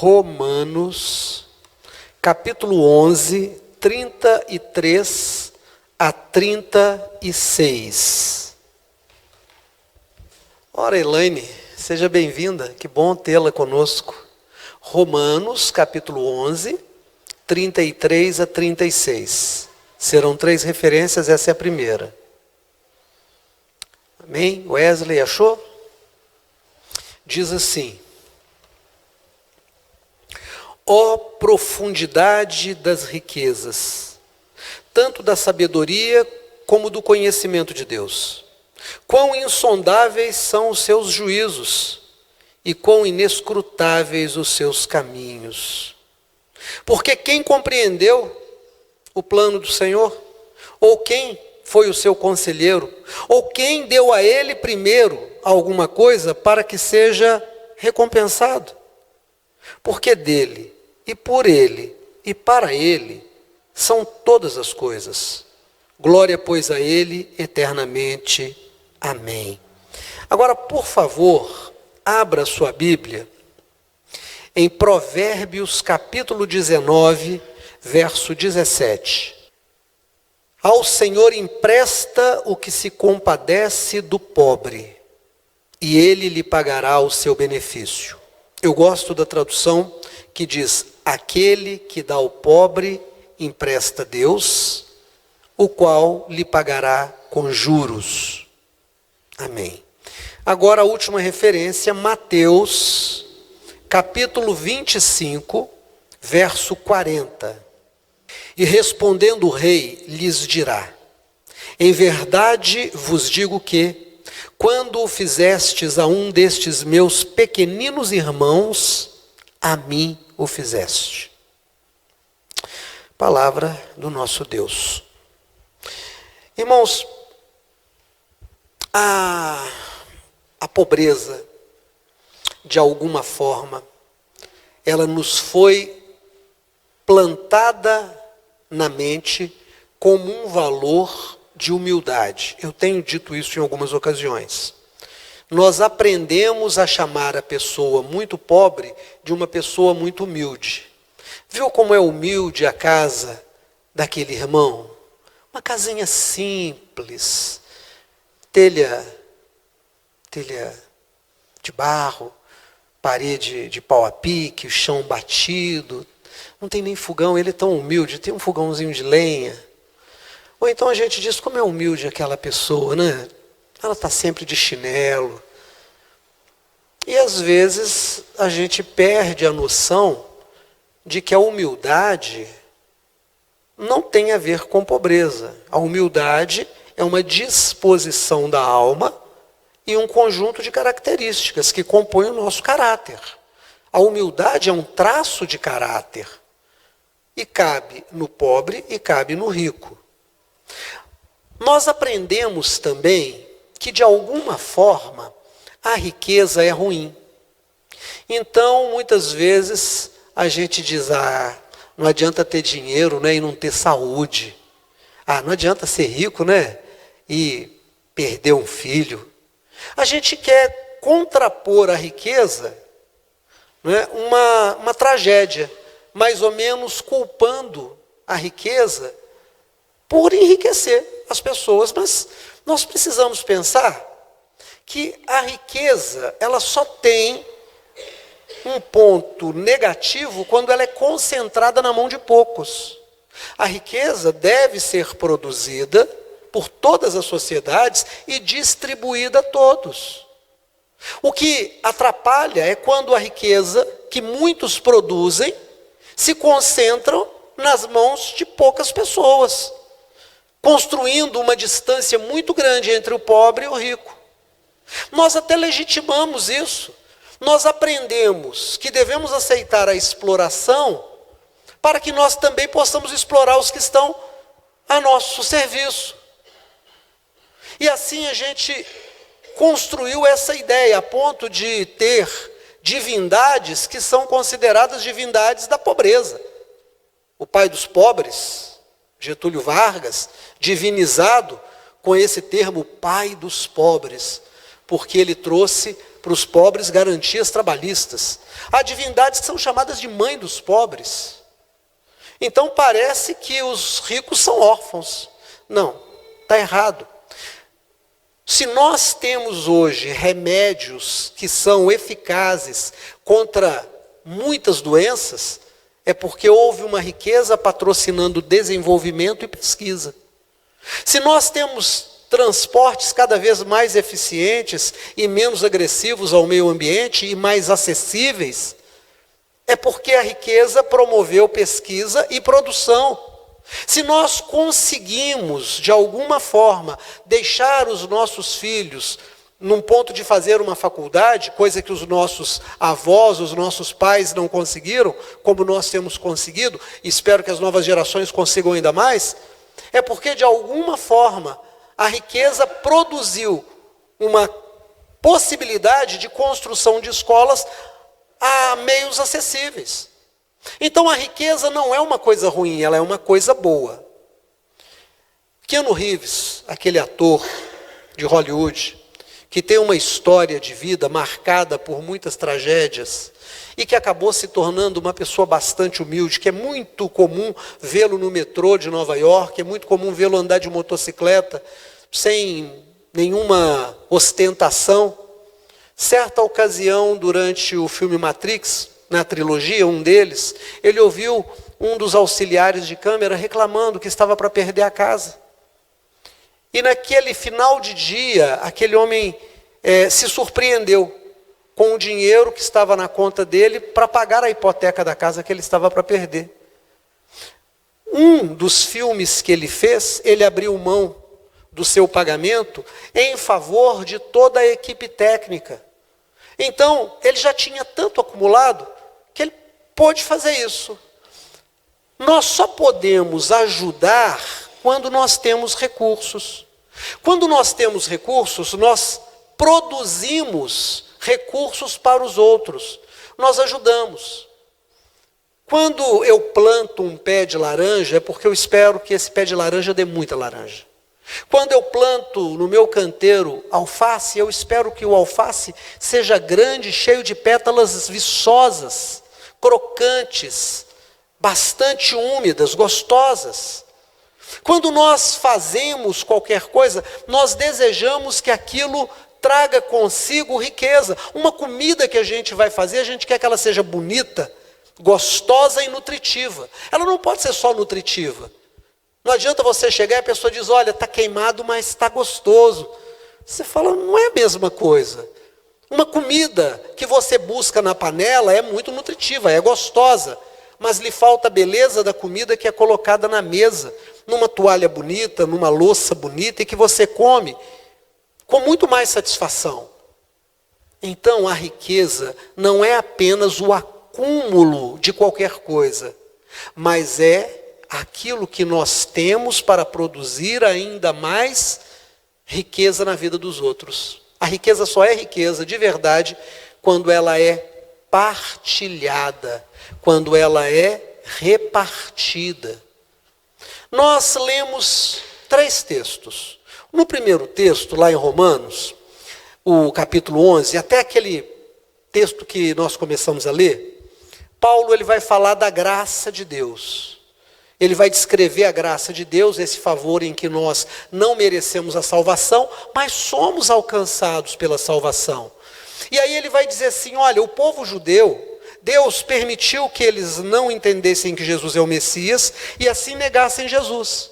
Romanos, capítulo 11, 33 a 36. Ora, Elaine, seja bem-vinda, que bom tê-la conosco. Romanos, capítulo 11, 33 a 36. Serão 3 referências, essa é a primeira. Amém? Wesley, achou? Diz assim: ó profundidade das riquezas, tanto da sabedoria como do conhecimento de Deus. Quão insondáveis são os seus juízos e quão inescrutáveis os seus caminhos. Porque quem compreendeu o plano do Senhor? Ou quem foi o seu conselheiro? Ou quem deu a ele primeiro alguma coisa para que seja recompensado? Porque dele, e por ele, e para ele, são todas as coisas. Glória, pois, a ele eternamente. Amém. Agora, por favor, abra sua Bíblia em Provérbios, capítulo 19, verso 17. Ao Senhor empresta o que se compadece do pobre, e ele lhe pagará o seu benefício. Eu gosto da tradução que diz: aquele que dá ao pobre empresta a Deus, o qual lhe pagará com juros. Amém. Agora a última referência, Mateus, capítulo 25, verso 40. E respondendo o rei, lhes dirá: em verdade vos digo que, quando o fizestes a um destes meus pequeninos irmãos, a mim o fizeste. Palavra do nosso Deus. Irmãos, a pobreza, de alguma forma, ela nos foi plantada na mente como um valor de humildade. Eu tenho dito isso em algumas ocasiões. Nós aprendemos a chamar a pessoa muito pobre de uma pessoa muito humilde. Viu como é humilde a casa daquele irmão? Uma casinha simples, telha de barro, parede de pau a pique, o chão batido, não tem nem fogão, ele é tão humilde, tem um fogãozinho de lenha. Ou então a gente diz, como é humilde aquela pessoa, né? Ela está sempre de chinelo. E às vezes a gente perde a noção de que a humildade não tem a ver com pobreza. A humildade é uma disposição da alma e um conjunto de características que compõem o nosso caráter. A humildade é um traço de caráter. E cabe no pobre e cabe no rico. Nós aprendemos também que, de alguma forma, a riqueza é ruim. Então, muitas vezes, a gente diz, não adianta ter dinheiro, né, e não ter saúde. Não adianta ser rico, né, e perder um filho. A gente quer contrapor à riqueza, né, uma tragédia, mais ou menos culpando a riqueza por enriquecer as pessoas. Mas nós precisamos pensar que a riqueza, ela só tem um ponto negativo quando ela é concentrada na mão de poucos. A riqueza deve ser produzida por todas as sociedades e distribuída a todos. O que atrapalha é quando a riqueza que muitos produzem se concentram nas mãos de poucas pessoas, construindo uma distância muito grande entre o pobre e o rico. Nós até legitimamos isso. Nós aprendemos que devemos aceitar a exploração para que nós também possamos explorar os que estão a nosso serviço. E assim a gente construiu essa ideia a ponto de ter divindades que são consideradas divindades da pobreza. O pai dos pobres, Getúlio Vargas, divinizado com esse termo pai dos pobres, porque ele trouxe para os pobres garantias trabalhistas. Há divindades que são chamadas de mãe dos pobres. Então parece que os ricos são órfãos. Não, está errado. Se nós temos hoje remédios que são eficazes contra muitas doenças, é porque houve uma riqueza patrocinando desenvolvimento e pesquisa. Se nós temos transportes cada vez mais eficientes e menos agressivos ao meio ambiente e mais acessíveis, é porque a riqueza promoveu pesquisa e produção. Se nós conseguimos, de alguma forma, deixar os nossos filhos num ponto de fazer uma faculdade, coisa que os nossos avós, os nossos pais não conseguiram, como nós temos conseguido, e espero que as novas gerações consigam ainda mais, é porque, de alguma forma, a riqueza produziu uma possibilidade de construção de escolas a meios acessíveis. Então a riqueza não é uma coisa ruim, ela é uma coisa boa. Keanu Reeves, aquele ator de Hollywood, que tem uma história de vida marcada por muitas tragédias e que acabou se tornando uma pessoa bastante humilde, que é muito comum vê-lo no metrô de Nova York, é muito comum vê-lo andar de motocicleta sem nenhuma ostentação. Certa ocasião, durante o filme Matrix, na trilogia, um deles, ele ouviu um dos auxiliares de câmera reclamando que estava para perder a casa. E naquele final de dia, aquele homem se surpreendeu com o dinheiro que estava na conta dele para pagar a hipoteca da casa que ele estava para perder. Um dos filmes que ele fez, ele abriu mão do seu pagamento em favor de toda a equipe técnica. Então, ele já tinha tanto acumulado que ele pôde fazer isso. Nós só podemos ajudar quando nós temos recursos. Quando nós temos recursos, nós produzimos recursos para os outros. Nós ajudamos. Quando eu planto um pé de laranja, é porque eu espero que esse pé de laranja dê muita laranja. Quando eu planto no meu canteiro alface, eu espero que o alface seja grande, cheio de pétalas viçosas, crocantes, bastante úmidas, gostosas. Quando nós fazemos qualquer coisa, nós desejamos que aquilo traga consigo riqueza. Uma comida que a gente vai fazer, a gente quer que ela seja bonita, gostosa e nutritiva. Ela não pode ser só nutritiva. Não adianta você chegar e a pessoa diz, olha, está queimado, mas está gostoso. Você fala, não é a mesma coisa. Uma comida que você busca na panela é muito nutritiva, é gostosa, mas lhe falta a beleza da comida que é colocada na mesa, numa toalha bonita, numa louça bonita, e que você come com muito mais satisfação. Então a riqueza não é apenas o acúmulo de qualquer coisa, mas é aquilo que nós temos para produzir ainda mais riqueza na vida dos outros. A riqueza só é riqueza de verdade quando ela é partilhada, quando ela é repartida. Nós lemos 3 textos. No primeiro texto, lá em Romanos, o capítulo 11, até aquele texto que nós começamos a ler, Paulo ele vai falar da graça de Deus. Ele vai descrever a graça de Deus, esse favor em que nós não merecemos a salvação, mas somos alcançados pela salvação. E aí ele vai dizer assim, olha, o povo judeu, Deus permitiu que eles não entendessem que Jesus é o Messias e assim negassem Jesus.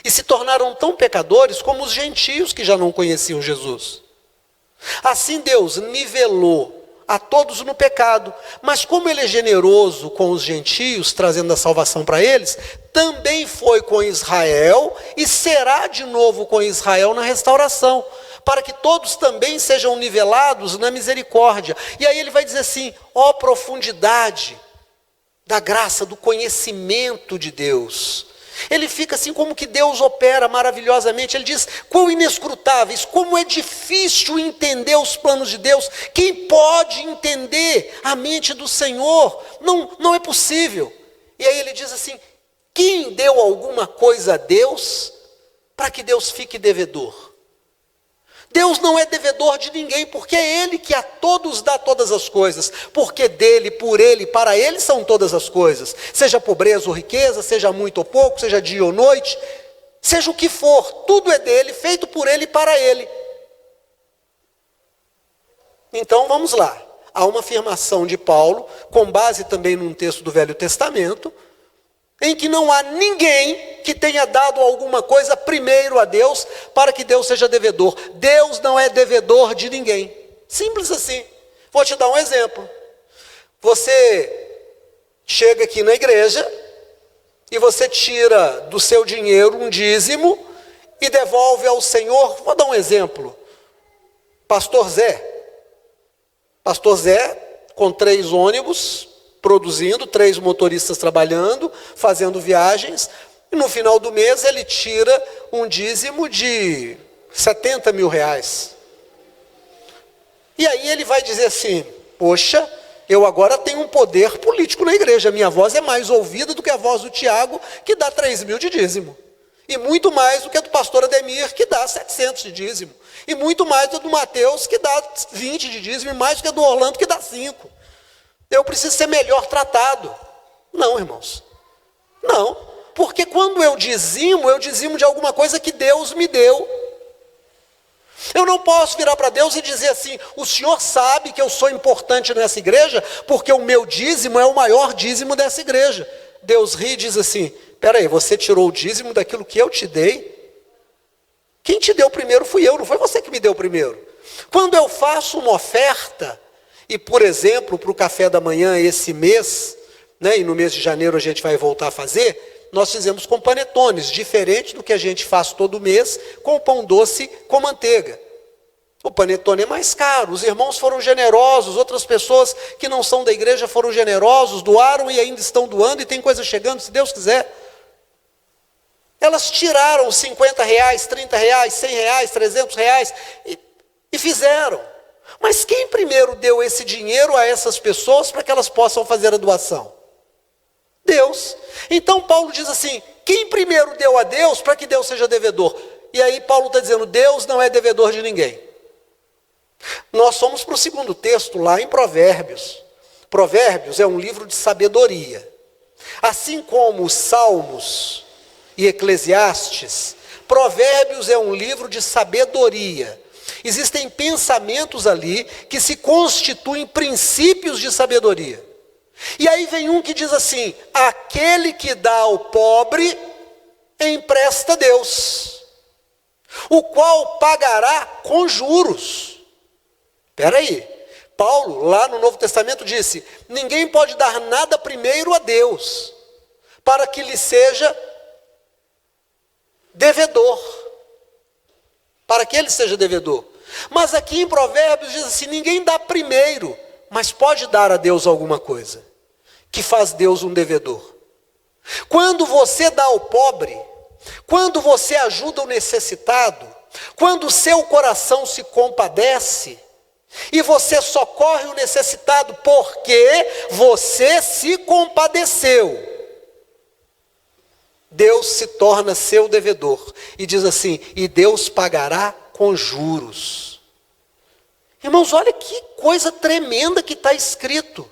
E se tornaram tão pecadores como os gentios que já não conheciam Jesus. Assim Deus nivelou a todos no pecado, mas como ele é generoso com os gentios, trazendo a salvação para eles, também foi com Israel e será de novo com Israel na restauração, para que todos também sejam nivelados na misericórdia. E aí ele vai dizer assim, ó profundidade da graça, do conhecimento de Deus. Ele fica assim como que Deus opera maravilhosamente. Ele diz, quão inescrutáveis, como é difícil entender os planos de Deus. Quem pode entender a mente do Senhor? Não é possível. E aí ele diz assim, quem deu alguma coisa a Deus para que Deus fique devedor? Deus não é devedor de ninguém, porque é Ele que a todos dá todas as coisas, porque dele, por Ele, para Ele são todas as coisas, seja pobreza ou riqueza, seja muito ou pouco, seja dia ou noite, seja o que for, tudo é dele, feito por Ele e para Ele. Então vamos lá, há uma afirmação de Paulo, com base também num texto do Velho Testamento, em que não há ninguém que tenha dado alguma coisa primeiro a Deus para que Deus seja devedor. Deus não é devedor de ninguém. Simples assim. Vou te dar um exemplo. Você chega aqui na igreja e você tira do seu dinheiro um dízimo e devolve ao Senhor. Vou dar um exemplo. Pastor Zé. Pastor Zé, com 3 ônibus produzindo, 3 motoristas trabalhando, fazendo viagens, e no final do mês ele tira um dízimo de 70 mil reais. E aí ele vai dizer assim, poxa, eu agora tenho um poder político na igreja, minha voz é mais ouvida do que a voz do Tiago, que dá 3 mil de dízimo. E muito mais do que a do pastor Ademir, que dá 700 de dízimo. E muito mais do Mateus, que dá 20 de dízimo, e mais do que a do Orlando, que dá 5. Eu preciso ser melhor tratado. Não, irmãos. Não. Porque quando eu dizimo de alguma coisa que Deus me deu. Eu não posso virar para Deus e dizer assim, o Senhor sabe que eu sou importante nessa igreja, porque o meu dízimo é o maior dízimo dessa igreja. Deus ri e diz assim, peraí, você tirou o dízimo daquilo que eu te dei? Quem te deu primeiro fui eu, não foi você que me deu primeiro. Quando eu faço uma oferta, e, por exemplo, para o café da manhã esse mês, né, e no mês de janeiro a gente vai voltar a fazer, nós fizemos com panetones, diferente do que a gente faz todo mês com o pão doce com manteiga. O panetone é mais caro, os irmãos foram generosos, outras pessoas que não são da igreja foram generosos, doaram e ainda estão doando, e tem coisa chegando, se Deus quiser. Elas tiraram 50 reais, 30 reais, 100 reais, 300 reais e fizeram. Mas quem primeiro deu esse dinheiro a essas pessoas para que elas possam fazer a doação? Deus. Então Paulo diz assim, quem primeiro deu a Deus para que Deus seja devedor? E aí Paulo está dizendo, Deus não é devedor de ninguém. Nós fomos para o segundo texto lá em Provérbios. Provérbios é um livro de sabedoria. Assim como os Salmos e Eclesiastes, Provérbios é um livro de sabedoria. Existem pensamentos ali que se constituem princípios de sabedoria. E aí vem um que diz assim, aquele que dá ao pobre, empresta a Deus, o qual pagará com juros. Espera aí, Paulo lá no Novo Testamento disse, ninguém pode dar nada primeiro a Deus, para que lhe seja devedor, para que ele seja devedor. Mas aqui em Provérbios diz assim, ninguém dá primeiro, mas pode dar a Deus alguma coisa, que faz Deus um devedor. Quando você dá ao pobre, quando você ajuda o necessitado, quando o seu coração se compadece, e você socorre o necessitado porque você se compadeceu, Deus se torna seu devedor. E diz assim, e Deus pagará com juros. Irmãos, olha que coisa tremenda que está escrito.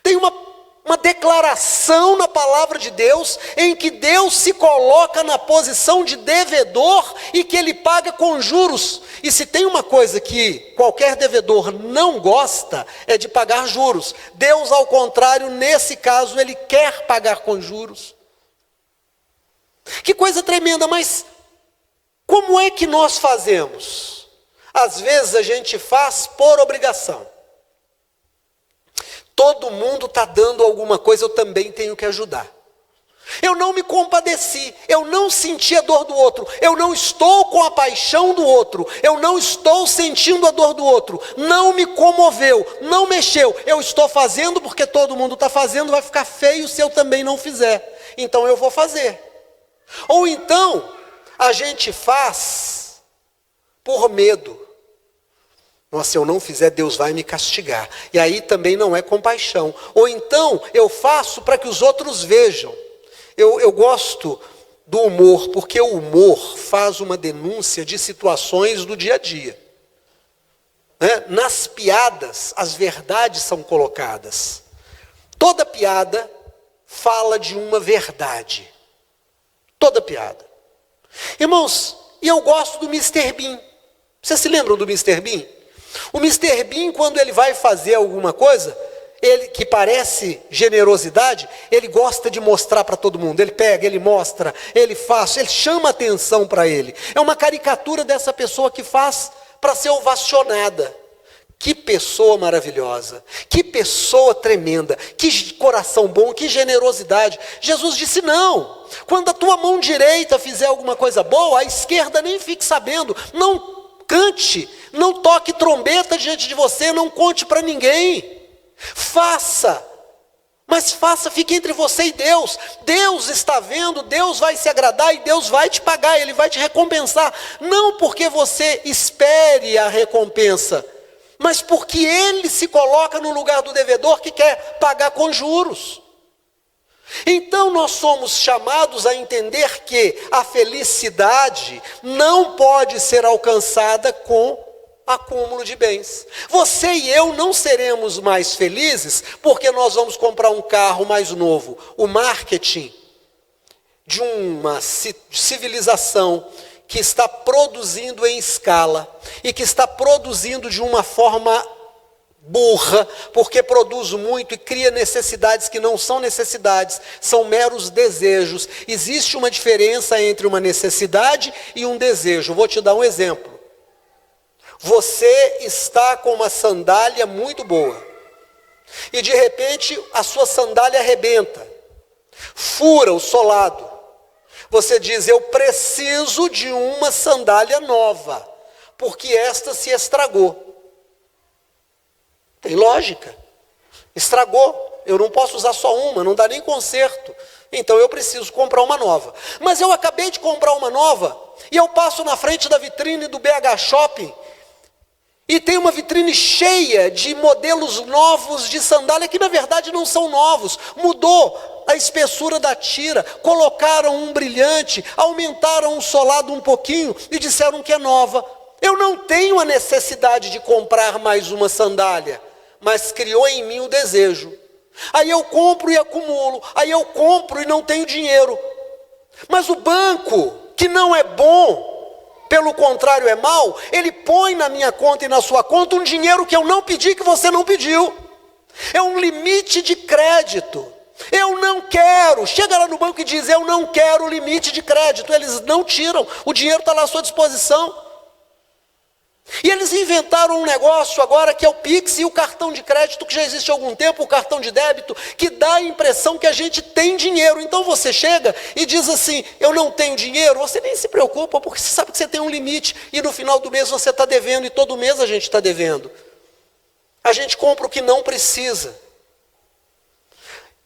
Tem uma declaração na palavra de Deus, em que Deus se coloca na posição de devedor e que Ele paga com juros. E se tem uma coisa que qualquer devedor não gosta, é de pagar juros. Deus, ao contrário, nesse caso, Ele quer pagar com juros. Que coisa tremenda, mas como é que nós fazemos? Às vezes a gente faz por obrigação. Todo mundo está dando alguma coisa, eu também tenho que ajudar. Eu não me compadeci, eu não senti a dor do outro, eu não estou com a paixão do outro, eu não estou sentindo a dor do outro, não me comoveu, não mexeu, eu estou fazendo porque todo mundo está fazendo, vai ficar feio se eu também não fizer, então eu vou fazer. Ou então, a gente faz por medo. Nossa, se eu não fizer, Deus vai me castigar. E aí também não é compaixão. Ou então, eu faço para que os outros vejam. Eu gosto do humor, porque o humor faz uma denúncia de situações do dia a dia. Nas piadas, as verdades são colocadas. Toda piada fala de uma verdade. Toda piada. Irmãos, e eu gosto do Mr. Bean. Vocês se lembram do Mr. Bean? O Mr. Bean, quando ele vai fazer alguma coisa, ele que parece generosidade, ele gosta de mostrar para todo mundo. Ele pega, ele mostra, ele faz, ele chama atenção para ele. É uma caricatura dessa pessoa que faz para ser ovacionada. Que pessoa maravilhosa, que pessoa tremenda, que coração bom, que generosidade. Jesus disse: não, quando a tua mão direita fizer alguma coisa boa, a esquerda nem fique sabendo. Não cante, não toque trombeta diante de você, não conte para ninguém. Faça, mas faça, fique entre você e Deus. Deus está vendo, Deus vai se agradar e Deus vai te pagar, Ele vai te recompensar. Não porque você espere a recompensa, mas porque Ele se coloca no lugar do devedor que quer pagar com juros. Então nós somos chamados a entender que a felicidade não pode ser alcançada com acúmulo de bens. Você e eu não seremos mais felizes porque nós vamos comprar um carro mais novo. O marketing de uma civilização que está produzindo em escala e que está produzindo de uma forma burra, porque produz muito e cria necessidades que não são necessidades, são meros desejos. Existe uma diferença entre uma necessidade e um desejo. Vou te dar um exemplo. Você está com uma sandália muito boa e de repente a sua sandália arrebenta, fura o solado. Você diz: eu preciso de uma sandália nova, porque esta se estragou. Tem lógica. Estragou, eu não posso usar só uma, não dá nem conserto. Então eu preciso comprar uma nova. Mas eu acabei de comprar uma nova e eu passo na frente da vitrine do BH Shopping e tem uma vitrine cheia de modelos novos de sandália que na verdade não são novos. Mudou a espessura da tira, colocaram um brilhante, aumentaram o solado um pouquinho e disseram que é nova. Eu não tenho a necessidade de comprar mais uma sandália, mas criou em mim o desejo. Aí eu compro e acumulo, aí eu compro e não tenho dinheiro. Mas o banco, que não é bom, pelo contrário é mau, ele põe na minha conta e na sua conta um dinheiro que eu não pedi, que você não pediu. É um limite de crédito. Eu não quero. Chega lá no banco e diz: eu não quero limite de crédito. Eles não tiram, o dinheiro está lá à sua disposição. E eles inventaram um negócio agora que é o Pix e o cartão de crédito, que já existe há algum tempo, o cartão de débito, que dá a impressão que a gente tem dinheiro. Então você chega e diz assim: eu não tenho dinheiro. Você nem se preocupa, porque você sabe que você tem um limite e no final do mês você está devendo, e todo mês a gente está devendo. A gente compra o que não precisa.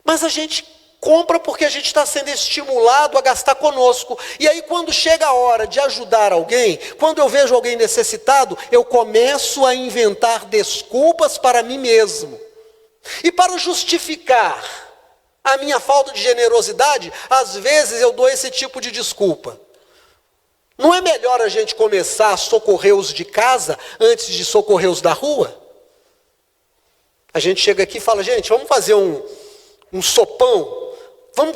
Mas a gente compra porque a gente está sendo estimulado a gastar conosco. E aí quando chega a hora de ajudar alguém, quando eu vejo alguém necessitado, eu começo a inventar desculpas para mim mesmo. E para justificar a minha falta de generosidade, às vezes eu dou esse tipo de desculpa. Não é melhor a gente começar a socorrer os de casa antes de socorrer os da rua? A gente chega aqui e fala: gente, vamos fazer um sopão,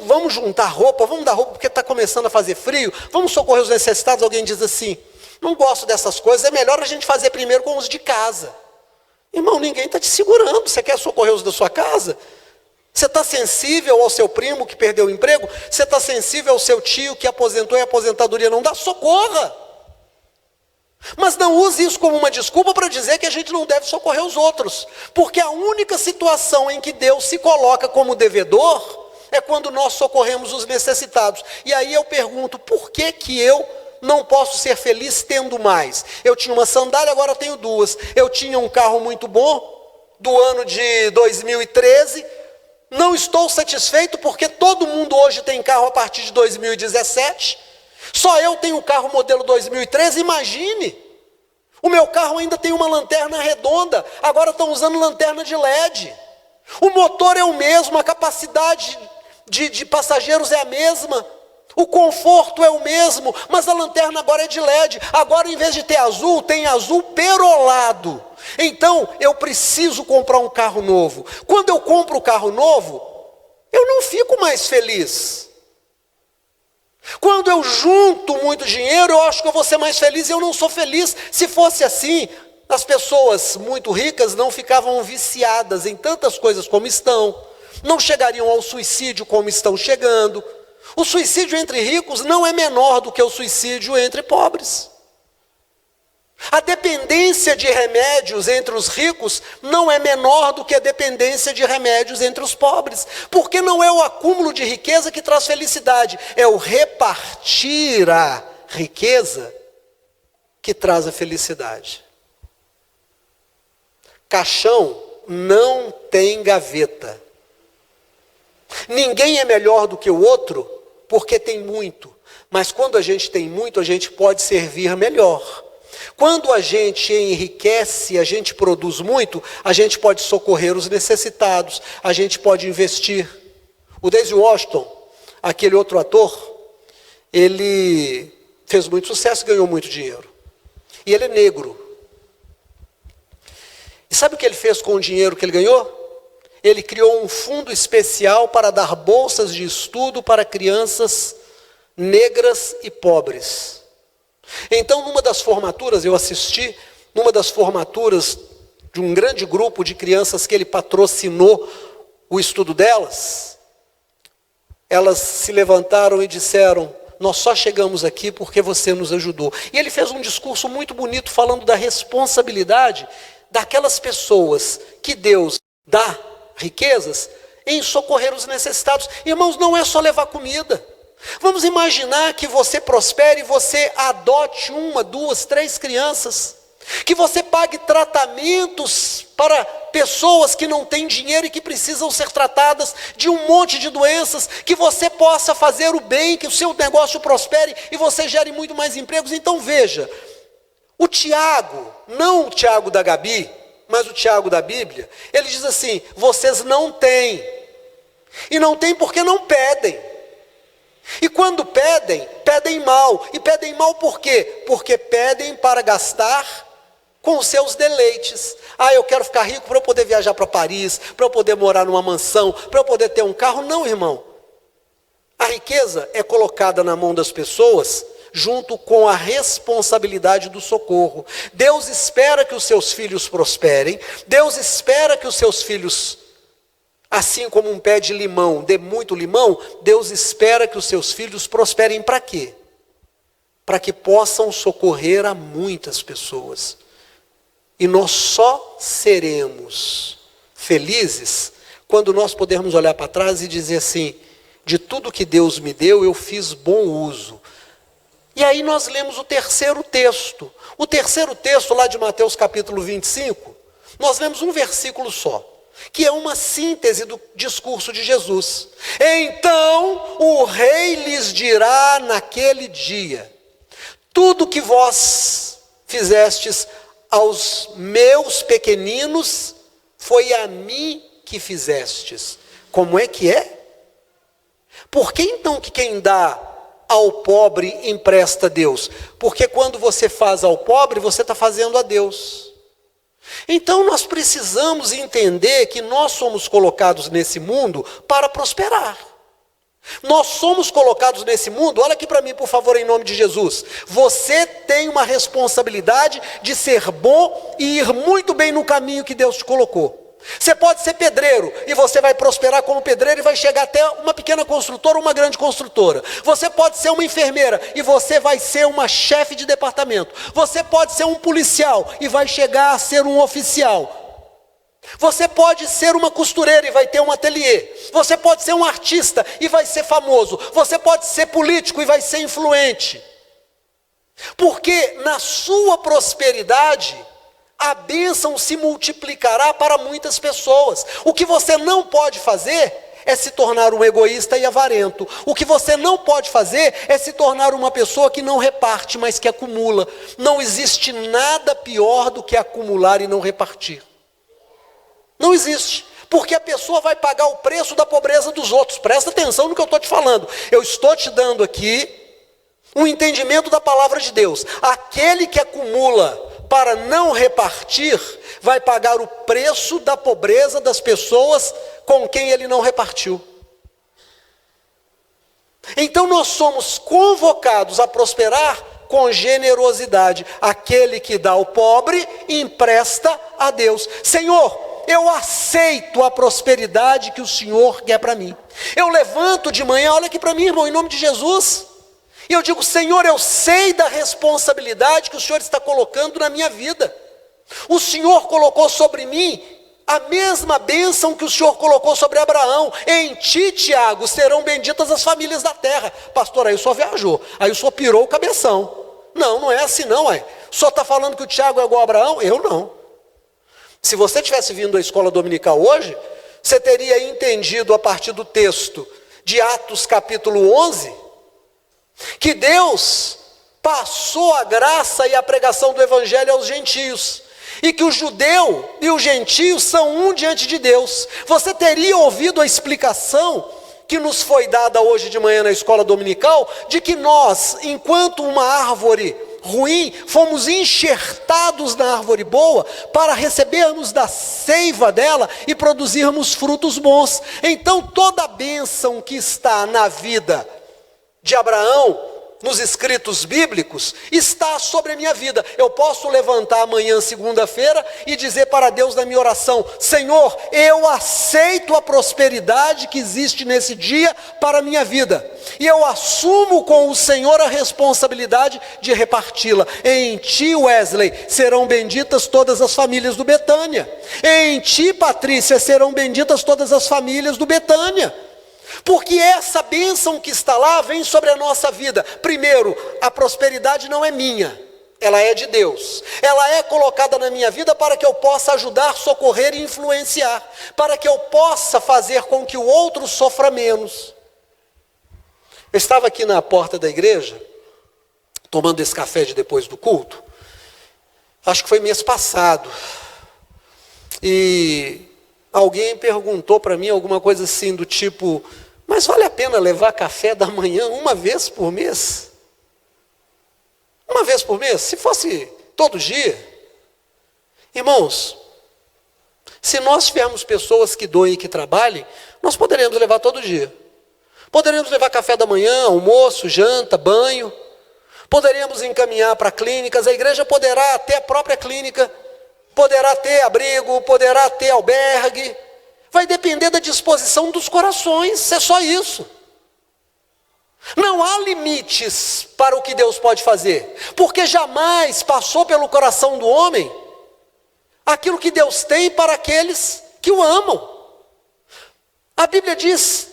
vamos juntar roupa, vamos dar roupa porque está começando a fazer frio, vamos socorrer os necessitados. Alguém diz assim: não gosto dessas coisas, é melhor a gente fazer primeiro com os de casa. Irmão, ninguém está te segurando. Você quer socorrer os da sua casa? Você está sensível ao seu primo que perdeu o emprego? Você está sensível ao seu tio que aposentou e a aposentadoria não dá? Socorra! Mas não use isso como uma desculpa para dizer que a gente não deve socorrer os outros. Porque a única situação em que Deus se coloca como devedor é quando nós socorremos os necessitados. E aí eu pergunto: por que que eu não posso ser feliz tendo mais? Eu tinha uma sandália, agora tenho duas. Eu tinha um carro muito bom, do ano de 2013. Não estou satisfeito porque todo mundo hoje tem carro a partir de 2017. Só eu tenho o carro modelo 2013, imagine. O meu carro ainda tem uma lanterna redonda, agora estão usando lanterna de LED. O motor é o mesmo, a capacidade de passageiros é a mesma. O conforto é o mesmo, mas a lanterna agora é de LED. Agora, em vez de ter azul, tem azul perolado. Então, eu preciso comprar um carro novo. Quando eu compro o carro novo, eu não fico mais feliz. Quando eu junto muito dinheiro, eu acho que eu vou ser mais feliz, e eu não sou feliz. Se fosse assim, as pessoas muito ricas não ficavam viciadas em tantas coisas como estão, não chegariam ao suicídio como estão chegando. O suicídio entre ricos não é menor do que o suicídio entre pobres. A dependência de remédios entre os ricos não é menor do que a dependência de remédios entre os pobres. Porque não é o acúmulo de riqueza que traz felicidade, é o repartir a riqueza que traz a felicidade. Caixão não tem gaveta. Ninguém é melhor do que o outro porque tem muito. Mas quando a gente tem muito, a gente pode servir melhor. Quando a gente enriquece, a gente produz muito, a gente pode socorrer os necessitados, a gente pode investir. O Denzel Washington, aquele outro ator, ele fez muito sucesso e ganhou muito dinheiro. E ele é negro. E sabe o que ele fez com o dinheiro que ele ganhou? Ele criou um fundo especial para dar bolsas de estudo para crianças negras e pobres. Então, numa das formaturas, eu assisti, numa das formaturas de um grande grupo de crianças que ele patrocinou o estudo delas, elas se levantaram e disseram: nós só chegamos aqui porque você nos ajudou. E ele fez um discurso muito bonito falando da responsabilidade daquelas pessoas que Deus dá riquezas em socorrer os necessitados. Irmãos, não é só levar comida. Vamos imaginar que você prospere e você adote 1, 2, 3 crianças. Que você pague tratamentos para pessoas que não têm dinheiro e que precisam ser tratadas de um monte de doenças. Que você possa fazer o bem, que o seu negócio prospere e você gere muito mais empregos. Então veja, o Tiago, não o Tiago da Gabi, mas o Tiago da Bíblia, ele diz assim: vocês não têm. E não têm porque não pedem. E quando pedem, pedem mal. E pedem mal por quê? Porque pedem para gastar com os seus deleites. Ah, eu quero ficar rico para eu poder viajar para Paris, para eu poder morar numa mansão, para eu poder ter um carro. Não, irmão. A riqueza é colocada na mão das pessoas junto com a responsabilidade do socorro. Deus espera que os seus filhos prosperem. Deus espera que os seus filhos, assim como um pé de limão dê muito limão, Deus espera que os seus filhos prosperem para quê? Para que possam socorrer a muitas pessoas. E nós só seremos felizes quando nós pudermos olhar para trás e dizer assim: de tudo que Deus me deu, eu fiz bom uso. E aí nós lemos o terceiro texto. O terceiro texto lá de Mateus capítulo 25, nós lemos um versículo só, que é uma síntese do discurso de Jesus. Então o rei lhes dirá naquele dia: tudo que vós fizestes aos meus pequeninos, foi a mim que fizestes. Como é que é? Por que então que quem dá ao pobre empresta a Deus? Porque quando você faz ao pobre, você está fazendo a Deus. Então nós precisamos entender que nós somos colocados nesse mundo para prosperar. Nós somos colocados nesse mundo, olha aqui para mim por favor, em nome de Jesus. Você tem uma responsabilidade de ser bom e ir muito bem no caminho que Deus te colocou. Você pode ser pedreiro e você vai prosperar como pedreiro e vai chegar até uma pequena construtora ou uma grande construtora. Você pode ser uma enfermeira e você vai ser uma chefe de departamento. Você pode ser um policial e vai chegar a ser um oficial. Você pode ser uma costureira e vai ter um ateliê. Você pode ser um artista e vai ser famoso. Você pode ser político e vai ser influente. Porque na sua prosperidade, a bênção se multiplicará para muitas pessoas. O que você não pode fazer é se tornar um egoísta e avarento. O que você não pode fazer é se tornar uma pessoa que não reparte, mas que acumula. Não existe nada pior do que acumular e não repartir. Não existe. porque a pessoa vai pagar o preço da pobreza dos outros. Presta atenção no que eu estou te falando. Eu estou te dando aqui um entendimento da palavra de Deus. Aquele que acumula para não repartir, vai pagar o preço da pobreza das pessoas com quem ele não repartiu. Então nós somos convocados a prosperar com generosidade. Aquele que dá ao pobre, empresta a Deus. Senhor, eu aceito a prosperidade que o Senhor quer para mim. Eu levanto de manhã, olha aqui para mim, irmão, em nome de Jesus. E eu digo, Senhor, eu sei da responsabilidade que o Senhor está colocando na minha vida. O Senhor colocou sobre mim a mesma bênção que o Senhor colocou sobre Abraão. Em ti, Tiago, serão benditas as famílias da terra. Pastor, aí o senhor viajou, aí o senhor pirou o cabeção. Não, não é assim não, ué. O senhor está falando que o Tiago é igual a Abraão? Eu não. Se você tivesse vindo à escola dominical hoje, você teria entendido a partir do texto de Atos capítulo 11, que Deus passou a graça e a pregação do evangelho aos gentios, e que o judeu e o gentio são um diante de Deus. Você teria ouvido a explicação que nos foi dada hoje de manhã na escola dominical, de que nós, enquanto uma árvore ruim, fomos enxertados na árvore boa, para recebermos da seiva dela e produzirmos frutos bons. Então toda a bênção que está na vida de Abraão, nos escritos bíblicos, está sobre a minha vida. Eu posso levantar amanhã, segunda-feira, e dizer para Deus na minha oração, Senhor, eu aceito a prosperidade que existe nesse dia para a minha vida, e eu assumo com o Senhor a responsabilidade de reparti-la. Em ti, Wesley, serão benditas todas as famílias do Betânia. Em ti, Patrícia, serão benditas todas as famílias do Betânia. Porque essa bênção que está lá vem sobre a nossa vida. Primeiro, a prosperidade não é minha, ela é de Deus. Ela é colocada na minha vida para que eu possa ajudar, socorrer e influenciar, para que eu possa fazer com que o outro sofra menos. Eu estava aqui na porta da igreja, tomando esse café de depois do culto, acho que foi mês passado, e alguém perguntou para mim alguma coisa assim do tipo, mas vale a pena levar café da manhã uma vez por mês? Uma vez por mês? Se fosse todo dia? Irmãos, se nós tivermos pessoas que doem e que trabalhem, nós poderemos levar todo dia. Poderemos levar café da manhã, almoço, janta, banho. Poderemos encaminhar para clínicas. A igreja poderá ter a própria clínica, poderá ter abrigo, poderá ter albergue. Vai depender da disposição dos corações, é só isso. Não há limites para o que Deus pode fazer, porque jamais passou pelo coração do homem aquilo que Deus tem para aqueles que o amam. A Bíblia diz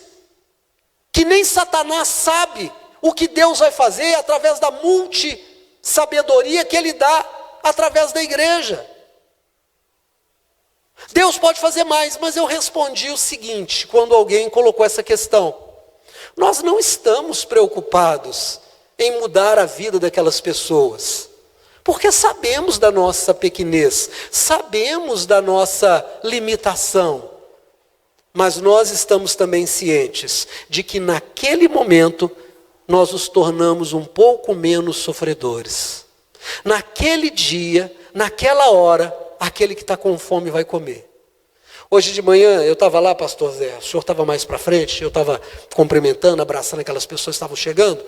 que nem Satanás sabe o que Deus vai fazer através da multissabedoria que Ele dá através da igreja. Deus pode fazer mais, mas eu respondi o seguinte, quando alguém colocou essa questão. Nós não estamos preocupados em mudar a vida daquelas pessoas, porque sabemos da nossa pequenez, sabemos da nossa limitação, mas nós estamos também cientes de que naquele momento nós os tornamos um pouco menos sofredores. Naquele dia, naquela hora, aquele que está com fome vai comer. Hoje de manhã eu estava lá, pastor Zé, o senhor estava mais para frente, eu estava cumprimentando, abraçando aquelas pessoas que estavam chegando,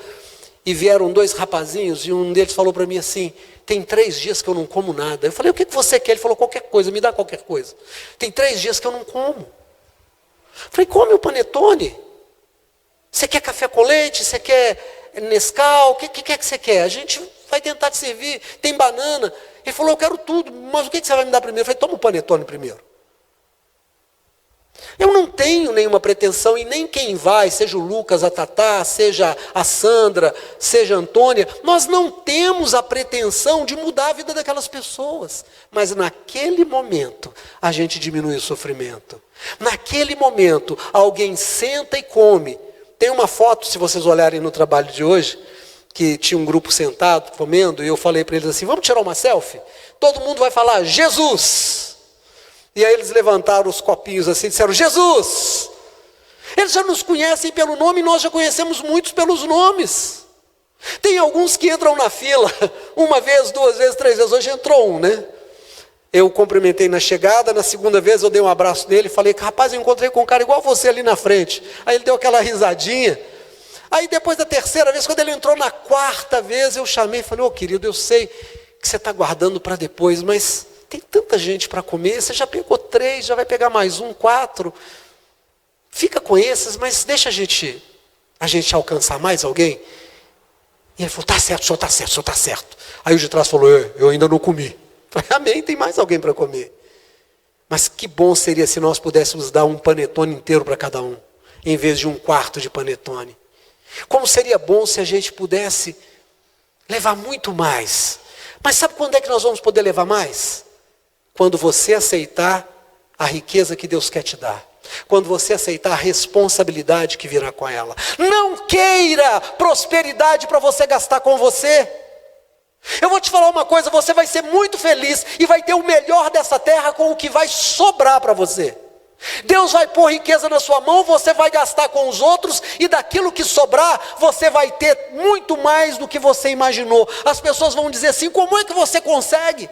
e vieram 2 rapazinhos, e um deles falou para mim assim, tem 3 dias que eu não como nada. Eu falei, o que você quer? Ele falou, qualquer coisa, me dá qualquer coisa. Tem 3 dias que eu não como. Eu falei, come o panetone. Você quer café com leite? Você quer Nescau? O que é que você quer? A gente vai tentar te servir, tem banana. Ele falou, eu quero tudo, mas o que você vai me dar primeiro? Eu falei, toma o panetone primeiro. Eu não tenho nenhuma pretensão, e nem quem vai, seja o Lucas, a Tatá, seja a Sandra, seja a Antônia, nós não temos a pretensão de mudar a vida daquelas pessoas. Mas naquele momento, a gente diminui o sofrimento. Naquele momento, alguém senta e come. Tem uma foto, se vocês olharem no trabalho de hoje, que tinha um grupo sentado, comendo, e eu falei para eles assim, vamos tirar uma selfie? Todo mundo vai falar, Jesus! E aí eles levantaram os copinhos assim e disseram: Jesus! Eles já nos conhecem pelo nome e nós já conhecemos muitos pelos nomes. Tem alguns que entram na fila uma vez, duas vezes, três vezes. Hoje entrou um, né? Eu cumprimentei na chegada, na segunda vez eu dei um abraço nele e falei: rapaz, eu encontrei com um cara igual você ali na frente. Aí ele deu aquela risadinha. Aí depois da terceira vez, quando ele entrou na quarta vez, eu chamei e falei: ô querido, eu sei que você está guardando para depois, mas tem tanta gente para comer, você já pegou 3, já vai pegar mais 1, 4. Fica com esses, mas deixa a gente alcançar mais alguém. E ele falou: tá certo, o senhor está certo. Aí o de trás falou: eu ainda não comi. Eu falei: amém, tem mais alguém para comer. Mas que bom seria se nós pudéssemos dar um panetone inteiro para cada um, em vez de um quarto de panetone. Como seria bom se a gente pudesse levar muito mais. Mas sabe quando é que nós vamos poder levar mais? Quando você aceitar a riqueza que Deus quer te dar. Quando você aceitar a responsabilidade que virá com ela. Não queira prosperidade para você gastar com você. Eu vou te falar uma coisa: você vai ser muito feliz e vai ter o melhor dessa terra com o que vai sobrar para você. Deus vai pôr riqueza na sua mão, você vai gastar com os outros, e daquilo que sobrar, você vai ter muito mais do que você imaginou. As pessoas vão dizer assim: como é que você consegue?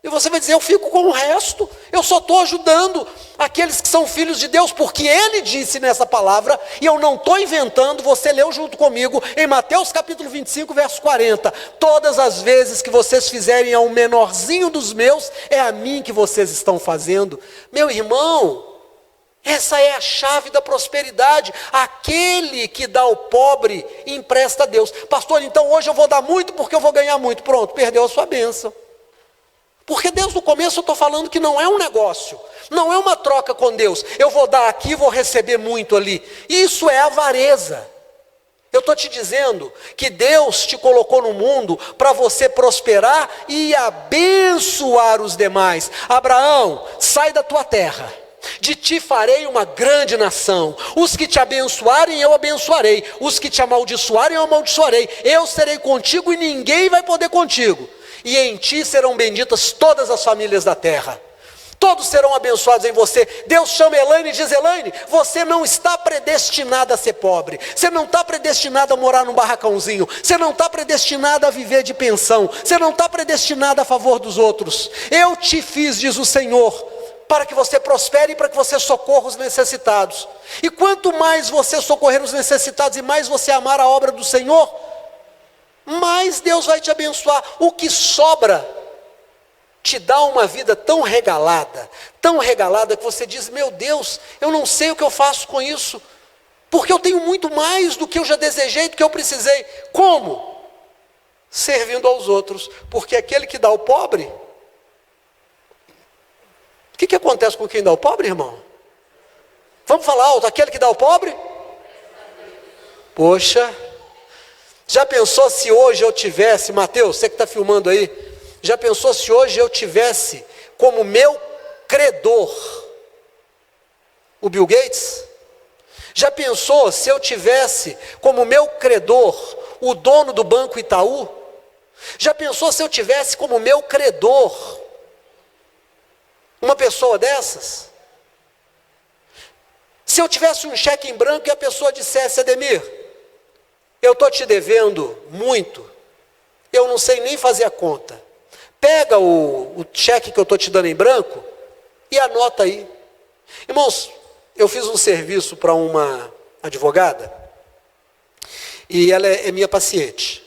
E você vai dizer: eu fico com o resto, eu só estou ajudando aqueles que são filhos de Deus, porque Ele disse nessa palavra, e eu não estou inventando, você leu junto comigo, em Mateus capítulo 25, verso 40, todas as vezes que vocês fizerem ao menorzinho dos meus, é a mim que vocês estão fazendo. Meu irmão, essa é a chave da prosperidade. Aquele que dá ao pobre, empresta a Deus. Pastor, então hoje eu vou dar muito porque eu vou ganhar muito. Pronto, perdeu a sua bênção. Porque desde o começo eu estou falando que não é um negócio, não é uma troca com Deus. Eu vou dar aqui, vou receber muito ali. Isso é avareza. Eu estou te dizendo que Deus te colocou no mundo para você prosperar e abençoar os demais. Abraão, sai da tua terra. De ti farei uma grande nação. Os que te abençoarem, eu abençoarei. Os que te amaldiçoarem, eu amaldiçoarei. Eu serei contigo e ninguém vai poder contigo. E em ti serão benditas todas as famílias da terra. Todos serão abençoados em você. Deus chama Elaine e diz: Elaine, você não está predestinada a ser pobre. Você não está predestinada a morar num barracãozinho. Você não está predestinada a viver de pensão. Você não está predestinada a favor dos outros. Eu te fiz, diz o Senhor, para que você prospere e para que você socorra os necessitados. E quanto mais você socorrer os necessitados e mais você amar a obra do Senhor, mais Deus vai te abençoar. O que sobra te dá uma vida tão regalada que você diz: meu Deus, eu não sei o que eu faço com isso, porque eu tenho muito mais do que eu já desejei, do que eu precisei. Como? Servindo aos outros. Porque aquele que dá ao pobre, o que acontece com quem dá ao pobre, irmão? Vamos falar alto: aquele que dá ao pobre? Poxa, já pensou se hoje eu tivesse, Mateus, você que está filmando aí, já pensou se hoje eu tivesse como meu credor o Bill Gates? Já pensou se eu tivesse como meu credor o dono do Banco Itaú? Já pensou se eu tivesse como meu credor uma pessoa dessas? Se eu tivesse um cheque em branco e a pessoa dissesse: Ademir, eu estou te devendo muito, eu não sei nem fazer a conta. Pega o cheque que eu estou te dando em branco e anota aí. Irmãos, eu fiz um serviço para uma advogada e ela é minha paciente.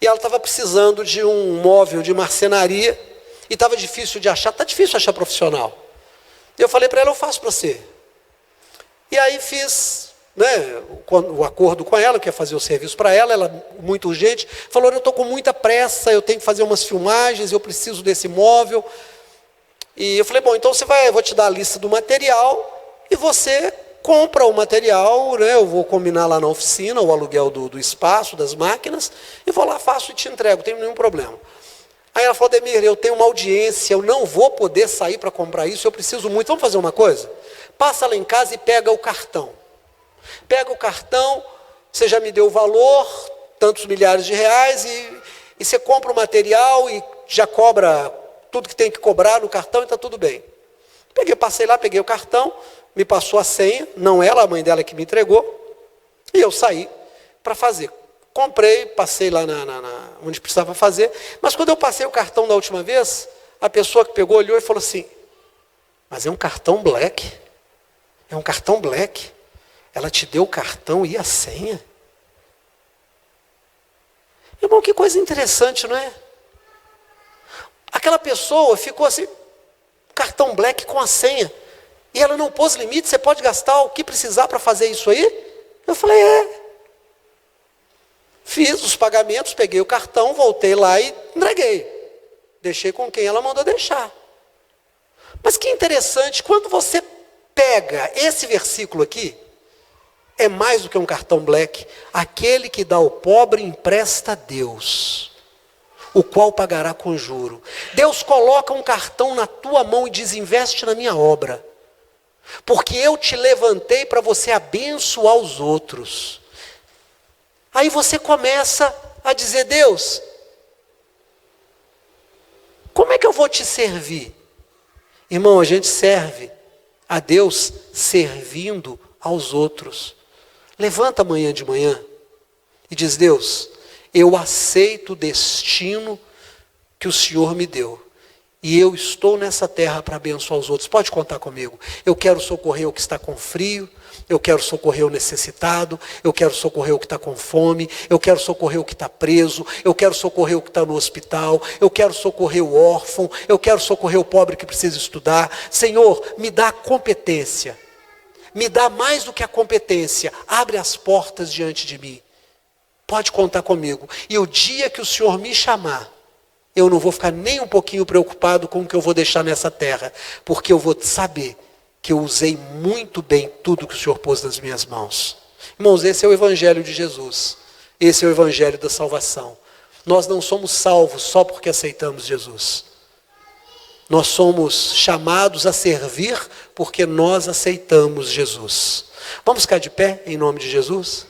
E ela estava precisando de um móvel de marcenaria e estava difícil de achar, está difícil achar profissional. E eu falei para ela: eu faço para você. E aí fiz, o acordo com ela, que ia fazer o serviço para ela, muito urgente, falou: eu estou com muita pressa, eu tenho que fazer umas filmagens, eu preciso desse móvel. E eu falei: bom, então eu vou te dar a lista do material, e você compra o material, eu vou combinar lá na oficina, o aluguel do espaço, das máquinas, e vou lá, faço e te entrego, não tem nenhum problema. Aí ela falou: Ademir, eu tenho uma audiência, eu não vou poder sair para comprar isso, eu preciso muito. Vamos fazer uma coisa? Passa lá em casa e pega o cartão. Pega o cartão, você já me deu o valor, tantos milhares de reais, e você compra o material e já cobra tudo que tem que cobrar no cartão e está tudo bem. Passei lá, peguei o cartão, me passou a senha, não ela, a mãe dela que me entregou, e eu saí para fazer. Comprei, passei lá onde precisava fazer, mas quando eu passei o cartão da última vez, a pessoa que pegou olhou e falou assim, mas é um cartão black, é um cartão black, ela te deu o cartão e a senha? Irmão, que coisa interessante, não é? Aquela pessoa ficou assim, cartão black com a senha, e ela não pôs limite, você pode gastar o que precisar para fazer isso aí? Eu falei, Fiz os pagamentos, peguei o cartão, voltei lá e entreguei. Deixei com quem ela mandou deixar. Mas que interessante, quando você pega esse versículo aqui, é mais do que um cartão black, aquele que dá ao pobre empresta a Deus, o qual pagará com juro. Deus coloca um cartão na tua mão e diz, investe na minha obra, porque eu te levantei para você abençoar os outros. Aí você começa a dizer, Deus, como é que eu vou te servir? Irmão, a gente serve a Deus servindo aos outros. Levanta amanhã de manhã e diz, Deus, eu aceito o destino que o Senhor me deu. E eu estou nessa terra para abençoar os outros. Pode contar comigo. Eu quero socorrer o que está com frio. Eu quero socorrer o necessitado. Eu quero socorrer o que está com fome. Eu quero socorrer o que está preso. Eu quero socorrer o que está no hospital. Eu quero socorrer o órfão. Eu quero socorrer o pobre que precisa estudar. Senhor, me dá competência. Me dá mais do que a competência. Abre as portas diante de mim. Pode contar comigo. E o dia que o Senhor me chamar, eu não vou ficar nem um pouquinho preocupado com o que eu vou deixar nessa terra, porque eu vou saber que eu usei muito bem tudo que o Senhor pôs nas minhas mãos. Irmãos, esse é o Evangelho de Jesus. Esse é o Evangelho da salvação. Nós não somos salvos só porque aceitamos Jesus. Nós somos chamados a servir porque nós aceitamos Jesus. Vamos ficar de pé em nome de Jesus?